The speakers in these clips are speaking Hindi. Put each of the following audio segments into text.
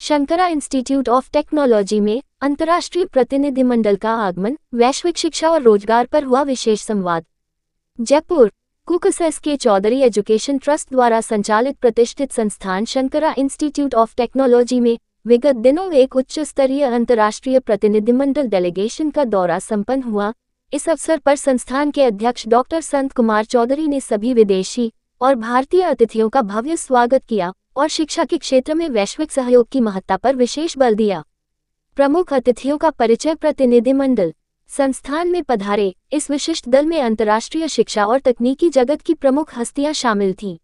शंकरा इंस्टीट्यूट ऑफ टेक्नोलॉजी में अंतर्राष्ट्रीय प्रतिनिधिमंडल का आगमन, वैश्विक शिक्षा और रोजगार पर हुआ विशेष संवाद। Jaipur Kukas S K. Chaudhary education trust द्वारा संचालित प्रतिष्ठित संस्थान शंकरा इंस्टीट्यूट ऑफ टेक्नोलॉजी में विगत दिनों एक उच्च स्तरीय अंतर्राष्ट्रीय प्रतिनिधिमंडल डेलीगेशन का दौरा संपन्न हुआ। इस अवसर पर संस्थान के अध्यक्ष डॉक्टर संत कुमार चौधरी ने सभी विदेशी और भारतीय अतिथियों का भव्य स्वागत किया और शिक्षा के क्षेत्र में वैश्विक सहयोग की महत्ता पर विशेष बल दिया। प्रमुख अतिथियों का परिचय। प्रतिनिधिमंडल संस्थान में पधारे इस विशिष्ट दल में अंतर्राष्ट्रीय शिक्षा और तकनीकी जगत की प्रमुख हस्तियां शामिल थीं।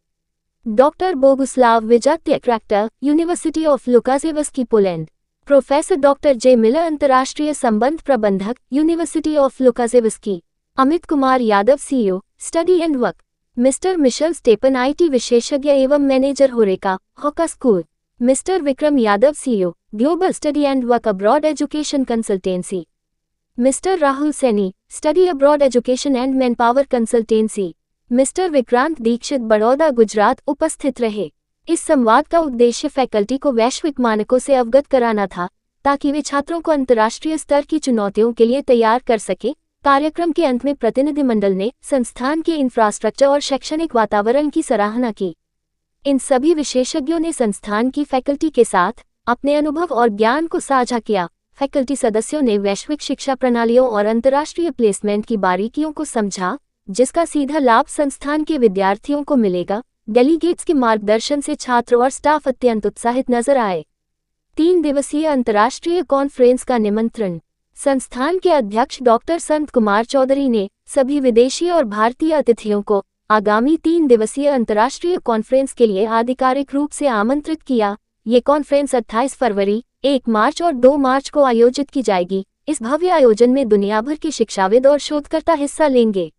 डॉक्टर बोगुस्लाव विजात्यक्रैक्टर, university of Lukasiewicz, Poland. Professor doctor J Miller, अंतर्राष्ट्रीय संबंध प्रबंधक, university of Lukasiewicz. Amit Kumar Yadav, CEO, study and work. Mister Michel Stepan, IT विशेषज्ञ एवं मैनेजर, होरेका, हॉका school. Mister Vikram Yadav, CEO, global study and work abroad education consultancy. Mister Rahul Saini, study abroad education and manpower consultancy. Mister Vikrant Dixit, Baroda, Gujarat, उपस्थित रहे। इस संवाद का उद्देश्य फैकल्टी को वैश्विक मानकों से अवगत कराना था, ताकि वे छात्रों को अंतर्राष्ट्रीय स्तर की चुनौतियों के लिए तैयार कर सके। कार्यक्रम के अंत में प्रतिनिधिमंडल ने संस्थान के इंफ्रास्ट्रक्चर और शैक्षणिक वातावरण की सराहना की। इन सभी विशेषज्ञों ने संस्थान की फैकल्टी के साथ अपने अनुभव और ज्ञान को साझा किया। फैकल्टी सदस्यों ने वैश्विक शिक्षा प्रणालियों और अंतर्राष्ट्रीय प्लेसमेंट की बारीकियों को समझा, जिसका सीधा लाभ संस्थान के विद्यार्थियों को मिलेगा। डेलीगेट्स के मार्गदर्शन से छात्र और स्टाफ अत्यंत उत्साहित नजर आए। 3 दिवसीय अंतर्राष्ट्रीय कॉन्फ्रेंस का निमंत्रण। संस्थान के अध्यक्ष डॉक्टर संत कुमार चौधरी ने सभी विदेशी और भारतीय अतिथियों को आगामी 3 दिवसीय अंतर्राष्ट्रीय कॉन्फ्रेंस के लिए आधिकारिक रूप से आमंत्रित किया। ये कॉन्फ्रेंस 28 फरवरी, 1 मार्च और 2 मार्च को आयोजित की जाएगी। इस भव्य आयोजन में दुनिया भर के शिक्षाविद और शोधकर्ता हिस्सा लेंगे।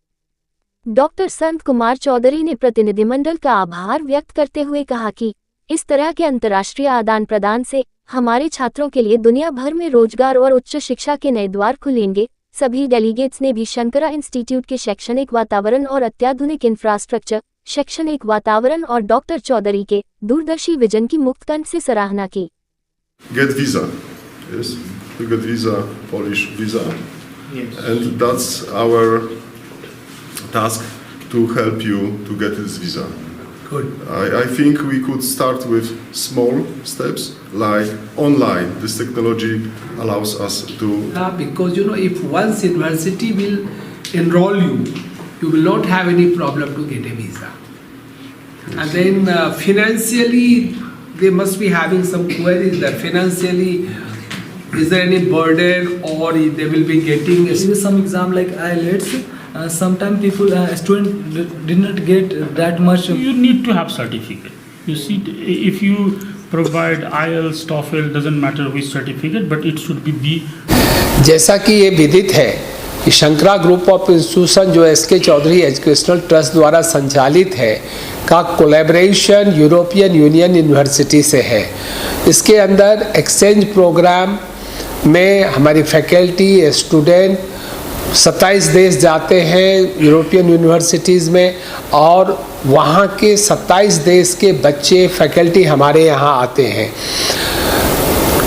डॉक्टर संत कुमार चौधरी ने प्रतिनिधिमंडल का आभार व्यक्त करते हुए कहा कि इस तरह के अंतर्राष्ट्रीय आदान प्रदान से हमारे छात्रों के लिए दुनिया भर में रोजगार और उच्च शिक्षा के नए द्वार खुलेंगे। सभी डेलीगेट्स ने भी शंकरा इंस्टीट्यूट के शैक्षणिक वातावरण और अत्याधुनिक इंफ्रास्ट्रक्चर, शैक्षणिक वातावरण और डॉक्टर चौधरी के दूरदर्शी विजन की मुक्तकंठ से सराहना की। Get visa, yes, to get visa, Polish visa, yes. And that's our task to help you to get this visa. Good. I think we could start with small steps like online. This technology allows us to. Because if once university will enroll you, you will not have any problem to get a visa. Yes. And then financially, they must be having some queries that financially, is there any burden or they will be getting. Some exam like IELTS. Sometimes people, student did not get that much. You need to have certificate. You see, if you provide IELTS, TOEFL, doesn't matter which certificate, but it should be the. जैसा कि ये विदित है कि शंकरा ग्रुप ऑफ इंस्टीट्यूशन जो एस.के. चौधरी एजुकेशनल ट्रस्ट द्वारा संचालित है का कोलैबोरेशन यूरोपियन यूनियन यूनिवर्सिटी से है। इसके अंदर एक्सचेंज प्रोग्राम में हमारी फैकल्टी, स्टूडेंट 27 देश जाते हैं यूरोपियन यूनिवर्सिटीज़ में, और वहाँ के 27 देश के बच्चे फैकल्टी हमारे यहाँ आते हैं।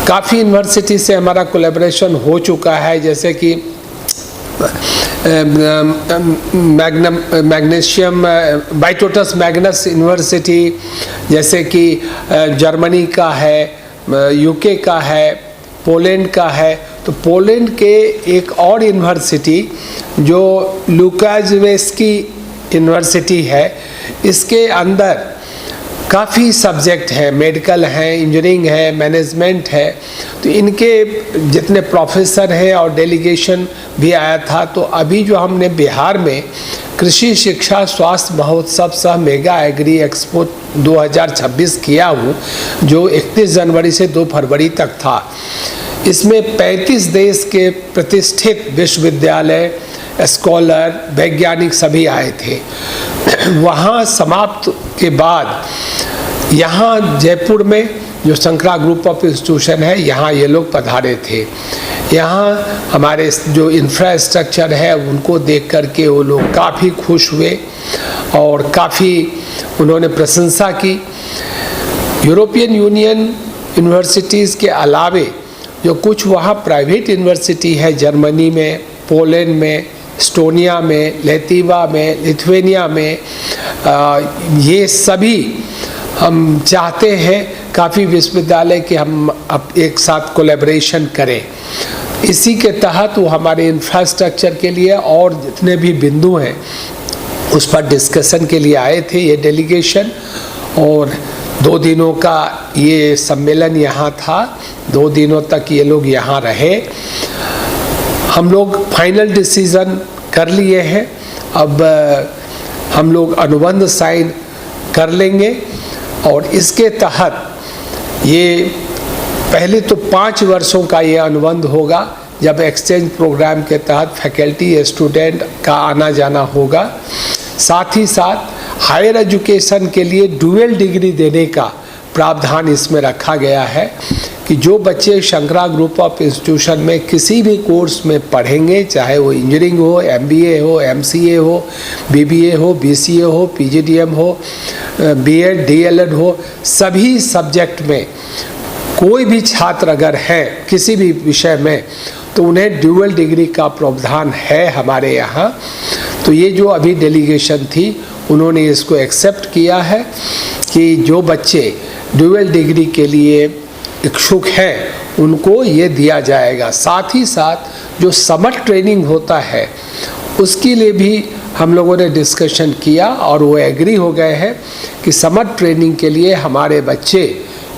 काफ़ी यूनिवर्सिटी से हमारा कोलैबोरेशन हो चुका है, जैसे कि मैग्नेशियम बाइटोटस मैग्नस यूनिवर्सिटी, जैसे कि जर्मनी का है, यूके का है, पोलैंड का है। तो पोलैंड के एक और यूनिवर्सिटी जो लुकाजेवस्की यूनिवर्सिटी है, इसके अंदर काफ़ी सब्जेक्ट हैं, मेडिकल हैं, इंजीनियरिंग है, मैनेजमेंट है। तो इनके जितने प्रोफेसर हैं और डेलीगेशन भी आया था। तो अभी जो हमने बिहार में कृषि शिक्षा स्वास्थ्य महोत्सव सह मेगा एग्री एक्सपो 2026 किया हूँ, जो 31 जनवरी से 2 फरवरी तक था। इसमें 35 देश के प्रतिष्ठित विश्वविद्यालय, स्कॉलर, वैज्ञानिक सभी आए थे। वहाँ समाप्त के बाद यहाँ जयपुर में जो शंकरा ग्रुप ऑफ इंस्टीट्यूशन है, यहाँ ये लोग पधारे थे। यहाँ हमारे जो इंफ्रास्ट्रक्चर है उनको देख कर के वो लोग काफ़ी खुश हुए और काफ़ी उन्होंने प्रशंसा की। यूरोपियन यूनियन यूनिवर्सिटीज़ के अलावे जो कुछ वहाँ प्राइवेट यूनिवर्सिटी है, जर्मनी में, पोलैंड में, एस्टोनिया में, लेतिवा में, लिथुआनिया में, ये सभी हम चाहते हैं काफ़ी विश्वविद्यालय के हम अब एक साथ कोलैबोरेशन करें। इसी के तहत वो हमारे इंफ्रास्ट्रक्चर के लिए और जितने भी बिंदु हैं उस पर डिस्कशन के लिए आए थे ये डेलीगेशन, और 2 दिनों का ये सम्मेलन यहाँ था। 2 दिनों तक ये लोग यहाँ रहे। हम लोग फाइनल डिसीज़न कर लिए हैं। अब हम लोग अनुबंध साइन कर लेंगे और इसके तहत ये पहले तो 5 वर्षों का ये अनुबंध होगा, जब एक्सचेंज प्रोग्राम के तहत फैकल्टी स्टूडेंट का आना जाना होगा। साथ ही साथ हायर एजुकेशन के लिए डुअल डिग्री देने का प्रावधान इसमें रखा गया है कि जो बच्चे शंकरा ग्रुप ऑफ इंस्टीट्यूशन में किसी भी कोर्स में पढ़ेंगे, चाहे वो इंजीनियरिंग हो, MBA हो, MCA हो, BBA हो, BCA हो, PGDM हो, B.Ed, DLED हो, सभी सब्जेक्ट में कोई भी छात्र अगर है किसी भी विषय में तो उन्हें ड्यूअल डिग्री का प्रावधान है हमारे यहाँ। तो ये जो अभी डेलीगेशन थी उन्होंने इसको एक्सेप्ट किया है कि जो बच्चे ड्यूअल डिग्री के लिए इच्छुक हैं उनको ये दिया जाएगा। साथ ही साथ जो समर ट्रेनिंग होता है उसके लिए भी हम लोगों ने डिस्कशन किया और वो एग्री हो गए हैं कि समर ट्रेनिंग के लिए हमारे बच्चे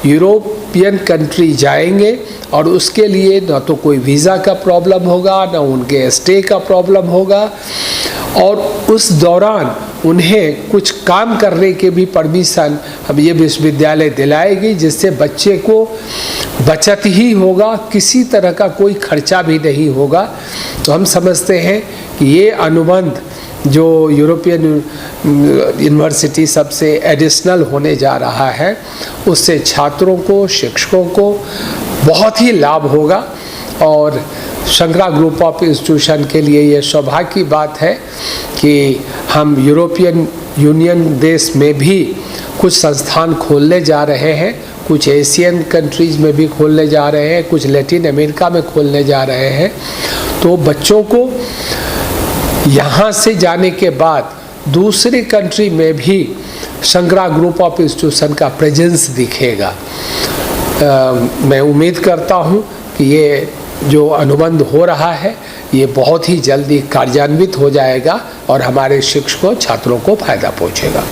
यूरोपियन कंट्री जाएंगे और उसके लिए न तो कोई वीज़ा का प्रॉब्लम होगा, न उनके स्टे का प्रॉब्लम होगा, और उस दौरान उन्हें कुछ काम करने के भी परमिशन अब ये विश्वविद्यालय दिलाएगी, जिससे बच्चे को बचत ही होगा, किसी तरह का कोई खर्चा भी नहीं होगा। तो हम समझते हैं कि ये अनुबंध जो यूरोपियन यूनिवर्सिटी सबसे एडिशनल होने जा रहा है उससे छात्रों को, शिक्षकों को बहुत ही लाभ होगा। और शंकरा ग्रुप ऑफ इंस्टीट्यूशन के लिए ये सौभाग्य की बात है कि हम यूरोपियन यूनियन देश में भी कुछ संस्थान खोलने जा रहे हैं, कुछ एशियन कंट्रीज़ में भी खोलने जा रहे हैं, कुछ लैटिन अमेरिका में खोलने जा रहे हैं। तो बच्चों को यहाँ से जाने के बाद दूसरे कंट्री में भी शंकरा ग्रुप ऑफ इंस्टीट्यूशन का प्रेजेंस दिखेगा। मैं उम्मीद करता हूँ कि ये जो अनुबंध हो रहा है ये बहुत ही जल्दी कार्यान्वित हो जाएगा और हमारे शिक्षकों, छात्रों को फायदा पहुँचेगा।